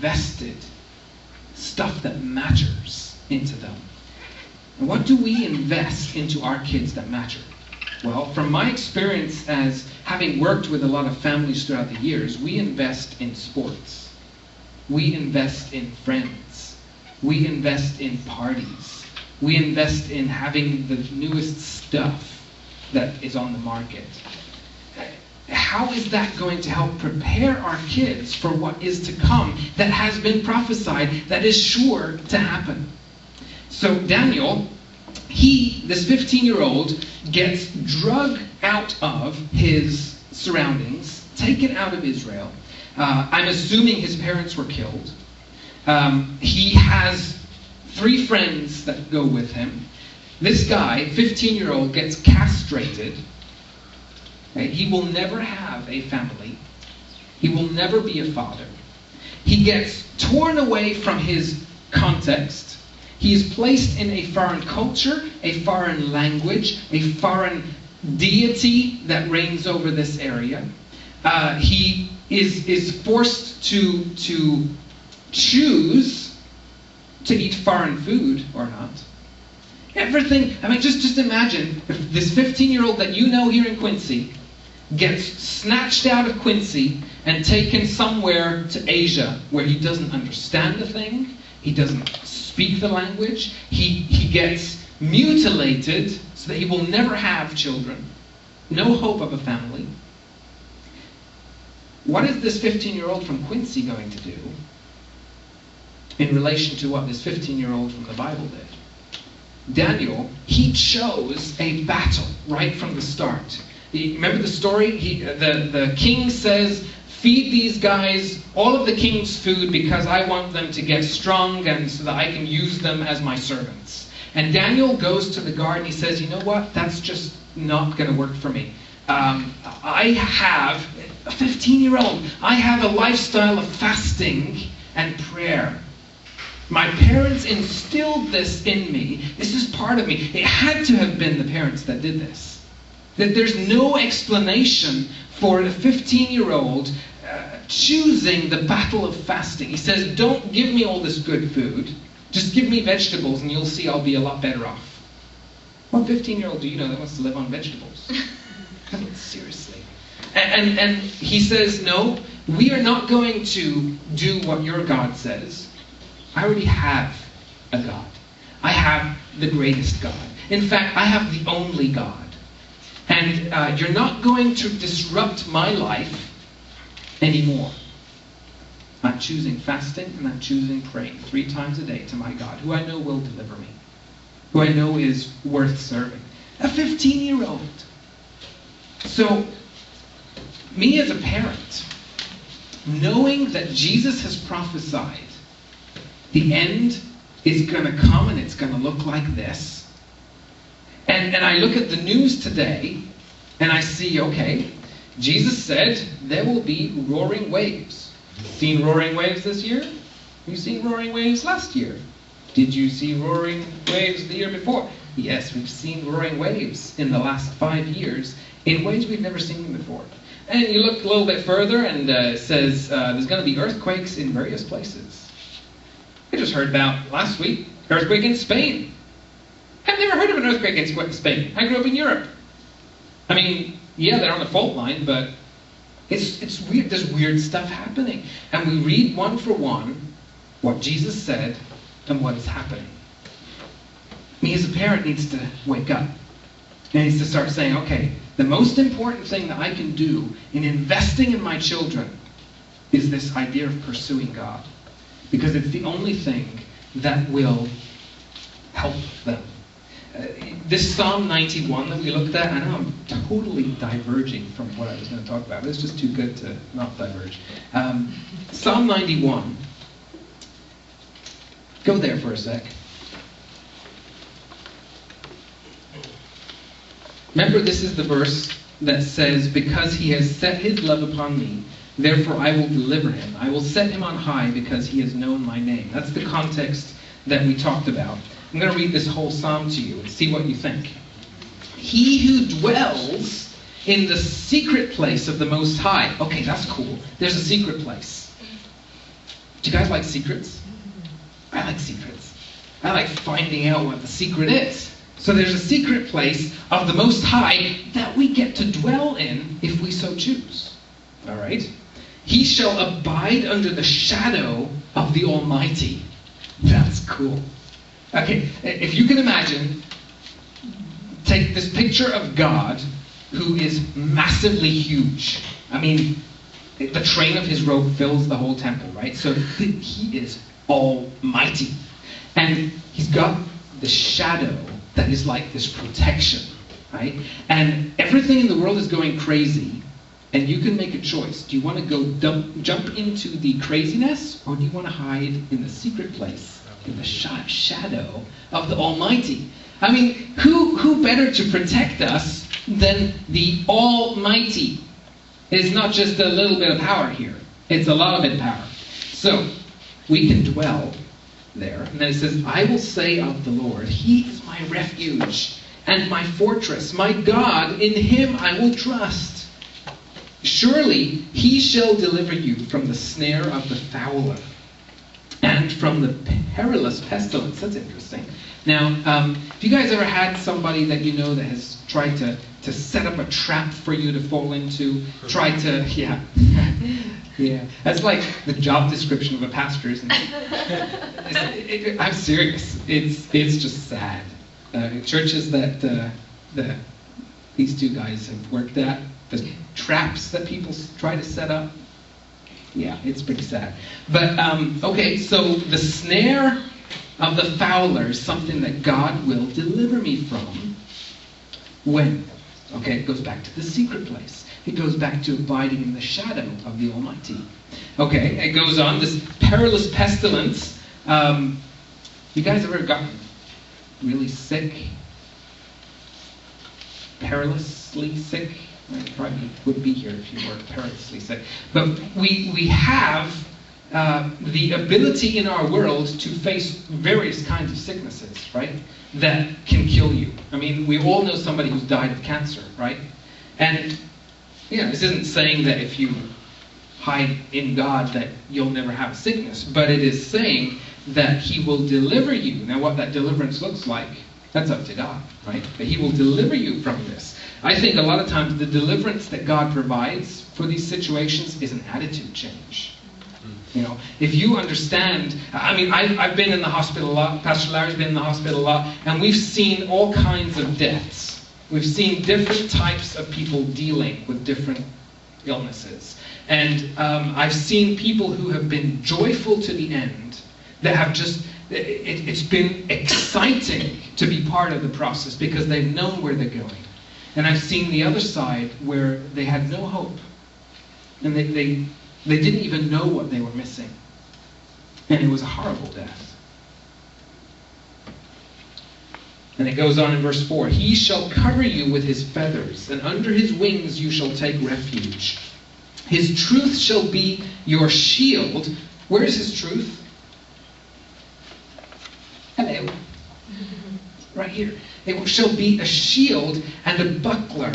invested stuff that matters into them. And what do we invest into our kids that matter? Well, from my experience as having worked with a lot of families throughout the years, we invest in sports. We invest in friends. We invest in parties. We invest in having the newest stuff that is on the market. How is that going to help prepare our kids for what is to come that has been prophesied, that is sure to happen? So Daniel, this 15-year-old, gets drugged out of his surroundings, taken out of Israel. I'm assuming his parents were killed. He has 3 friends that go with him. This guy, 15-year-old, gets castrated. Right? He will never have a family. He will never be a father. He gets torn away from his context. He is placed in a foreign culture, a foreign language, a foreign deity that reigns over this area. He is forced to choose to eat foreign food or not. Everything, I mean, just imagine if this 15-year-old that you know here in Quincy gets snatched out of Quincy and taken somewhere to Asia where he doesn't understand the thing, he doesn't speak the language, he gets mutilated so that he will never have children, no hope of a family. What is this 15-year-old from Quincy going to do in relation to what this 15-year-old from the Bible did? Daniel, he chose a battle right from the start. Remember the story? The king says, feed these guys all of the king's food because I want them to get strong and so that I can use them as my servants. And Daniel goes to the guard and he says, you know what? That's just not going to work for me. I have, a 15-year-old, I have a lifestyle of fasting and prayer. My parents instilled this in me. This is part of me. It had to have been the parents that did this. That there's no explanation for a 15-year-old choosing the battle of fasting. He says, don't give me all this good food. Just give me vegetables and you'll see I'll be a lot better off. What 15-year-old do you know that wants to live on vegetables? I mean, seriously. And he says, no, we are not going to do what your God says. I already have a God. I have the greatest God. In fact, I have the only God. And you're not going to disrupt my life anymore. I'm choosing fasting and I'm choosing praying 3 times a day to my God, who I know will deliver me, who I know is worth serving. A 15-year-old. So, me as a parent, knowing that Jesus has prophesied the end is going to come and it's going to look like this. And I look at the news today and I see, okay, Jesus said there will be roaring waves. Seen roaring waves this year? You seen roaring waves last year? Did you see roaring waves the year before? Yes, we've seen roaring waves in the last 5 years in ways we've never seen before. And you look a little bit further and it says there's going to be earthquakes in various places. I just heard about last week, earthquake in Spain. I've never heard of an earthquake in Spain. I grew up in Europe. I mean, yeah, they're on the fault line, but it's weird. There's weird stuff happening. And we read one for one what Jesus said and what is happening. Me as a parent needs to wake up. And needs to start saying, okay, the most important thing that I can do in investing in my children is this idea of pursuing God. Because it's the only thing that will help them. This Psalm 91 that we looked at, I know I'm totally diverging from what I was going to talk about, but it's just too good to not diverge. Psalm 91. Go there for a sec. Remember, this is the verse that says, because he has set his love upon me, therefore I will deliver him. I will set him on high because he has known my name. That's the context that we talked about. I'm going to read this whole psalm to you and see what you think. He who dwells in the secret place of the Most High. Okay, that's cool. There's a secret place. Do you guys like secrets? I like secrets. I like finding out what the secret is. So there's a secret place of the Most High that we get to dwell in if we so choose. All right? He shall abide under the shadow of the Almighty. That's cool. Okay, if you can imagine, take this picture of God who is massively huge. I mean, the train of his robe fills the whole temple, right? So he is almighty. And he's got the shadow that is like this protection, right? And everything in the world is going crazy, and you can make a choice. Do you want to go jump into the craziness, or do you want to hide in the secret place, in the shadow of the Almighty? I mean, who better to protect us than the Almighty? It's not just a little bit of power here. It's a lot of it power. So, we can dwell there. And then it says, I will say of the Lord, He is my refuge and my fortress, my God, in Him I will trust. Surely He shall deliver you from the snare of the fowler and from the perilous pestilence. That's interesting. Now, have you guys ever had somebody that you know that has tried to set up a trap for you to fall into? Tried to, yeah. Yeah. That's like the job description of a pastor, isn't it? I'm serious. It's just sad. Churches that these two guys have worked at, the traps that people try to set up, yeah, it's pretty sad. But, okay, so the snare of the fowler is something that God will deliver me from. When? Okay, it goes back to the secret place. It goes back to abiding in the shadow of the Almighty. Okay, it goes on, this perilous pestilence. You guys ever gotten really sick? Perilously sick? You probably would be here if you were perilously sick. But we have the ability in our world to face various kinds of sicknesses, right? That can kill you. I mean, we all know somebody who's died of cancer, right? And, you know, this isn't saying that if you hide in God that you'll never have a sickness, but it is saying that He will deliver you. Now, what that deliverance looks like, that's up to God, right? But He will deliver you from this. I think a lot of times the deliverance that God provides for these situations is an attitude change. You know, if you understand, I mean, I've been in the hospital a lot, Pastor Larry's been in the hospital a lot, and we've seen all kinds of deaths. We've seen different types of people dealing with different illnesses. And I've seen people who have been joyful to the end, that have just, it's been exciting to be part of the process because they've known where they're going. And I've seen the other side where they had no hope. And they didn't even know what they were missing. And it was a horrible death. And it goes on in verse 4. He shall cover you with His feathers, and under His wings you shall take refuge. His truth shall be your shield. Where is His truth? Hello. Right here. It shall be a shield and a buckler.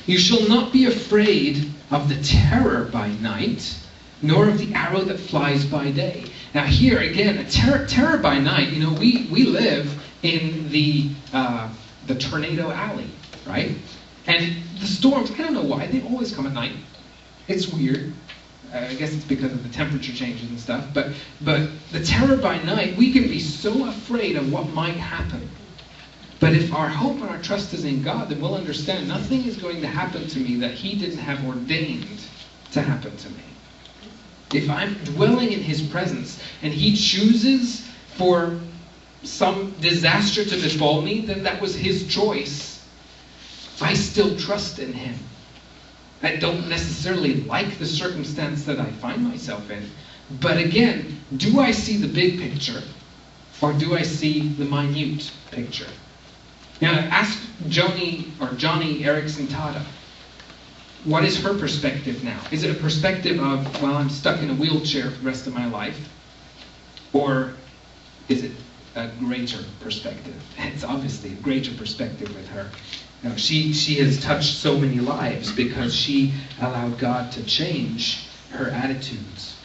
You shall not be afraid of the terror by night, nor of the arrow that flies by day. Now here again, a terror by night. You know, we live in the tornado alley, right? And the storms, I don't know why, they always come at night. It's weird. I guess it's because of the temperature changes and stuff. But the terror by night, we can be so afraid of what might happen. But if our hope and our trust is in God, then we'll understand nothing is going to happen to me that He didn't have ordained to happen to me. If I'm dwelling in His presence and He chooses for some disaster to befall me, then that was His choice. I still trust in Him. I don't necessarily like the circumstance that I find myself in. But again, do I see the big picture or do I see the minute picture? Now, ask Johnny Erickson Tada. What is her perspective now? Is it a perspective of, well, I'm stuck in a wheelchair for the rest of my life? Or is it a greater perspective? It's obviously a greater perspective with her. Now, she has touched so many lives because she allowed God to change her attitudes.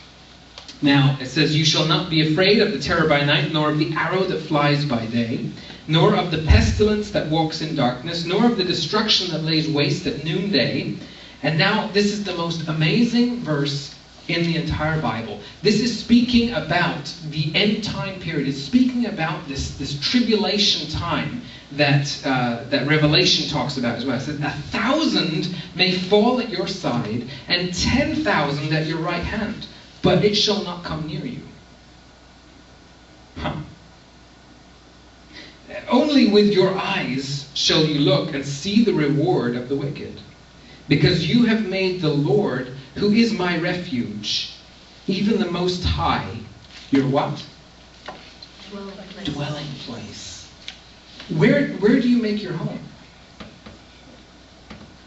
Now, it says, "You shall not be afraid of the terror by night, nor of the arrow that flies by day, nor of the pestilence that walks in darkness, nor of the destruction that lays waste at noonday." And now, this is the most amazing verse in the entire Bible. This is speaking about the end time period. It's speaking about this tribulation time that Revelation talks about as well. It says, "1,000 may fall at your side, and 10,000 at your right hand, but it shall not come near you." "Only with your eyes shall you look and see the reward of the wicked. Because you have made the Lord, who is my refuge, even the Most High, your" what? Dwelling place. Where do you make your home?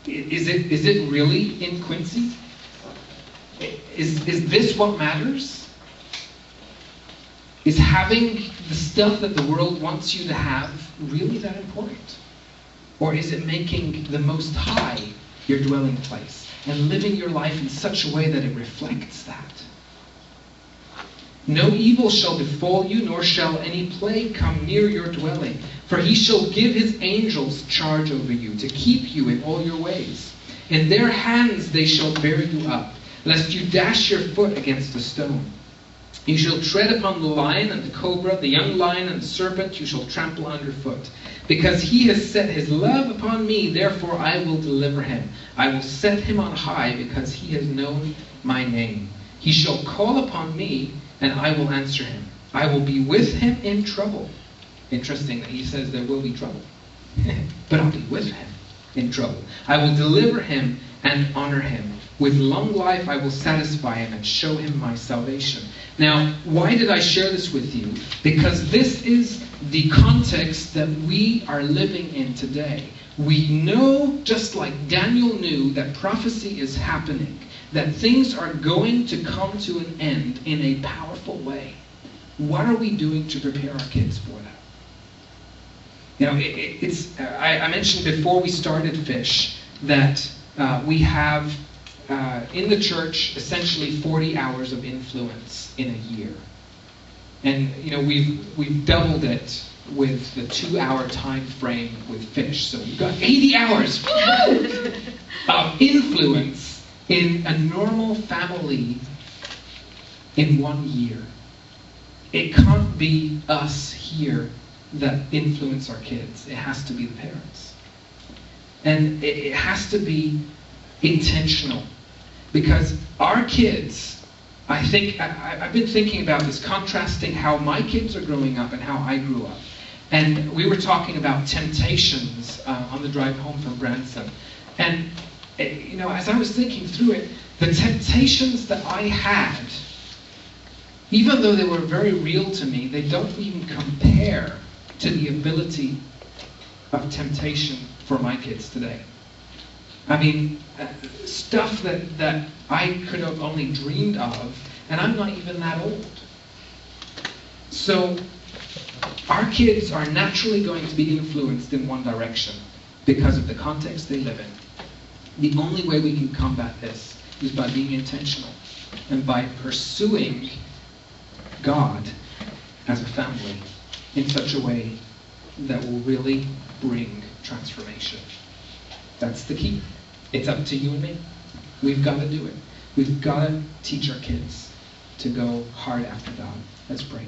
Is it really in Quincy? Is this what matters? Is having the stuff that the world wants you to have really that important? Or is it making the Most High your dwelling place and living your life in such a way that it reflects that? "No evil shall befall you, nor shall any plague come near your dwelling. For he shall give his angels charge over you, to keep you in all your ways. In their hands they shall bear you up, lest you dash your foot against a stone. You shall tread upon the lion and the cobra, the young lion and the serpent you shall trample underfoot. Because he has set his love upon me, therefore I will deliver him. I will set him on high, because he has known my name. He shall call upon me, and I will answer him. I will be with him in trouble." Interesting that he says there will be trouble. But I'll be with him in trouble. "I will deliver him and honor him. With long life I will satisfy him and show him my salvation." Now, why did I share this with you? Because this is the context that we are living in today. We know, just like Daniel knew, that prophecy is happening, that things are going to come to an end in a powerful way. What are we doing to prepare our kids for that? You know, I mentioned before we started F.I.S.H. that we have in the church essentially 40 hours of influence in a year. And you know, we've doubled it with the 2-hour time frame with F.I.S.H. So we've got 80 hours of influence in a normal family in 1 year. It can't be us here that influence our kids. It has to be the parents. And it has to be intentional. Because our kids, I think, I've been thinking about this, contrasting how my kids are growing up and how I grew up. And we were talking about temptations on the drive home from Branson. And, you know, as I was thinking through it, the temptations that I had, even though they were very real to me, they don't even compare to the ability of temptation for my kids today. I mean, stuff that I could have only dreamed of, and I'm not even that old. So, our kids are naturally going to be influenced in one direction because of the context they live in. The only way we can combat this is by being intentional and by pursuing God as a family in such a way that will really bring transformation. That's the key. It's up to you and me. We've got to do it. We've got to teach our kids to go hard after God. Let's pray.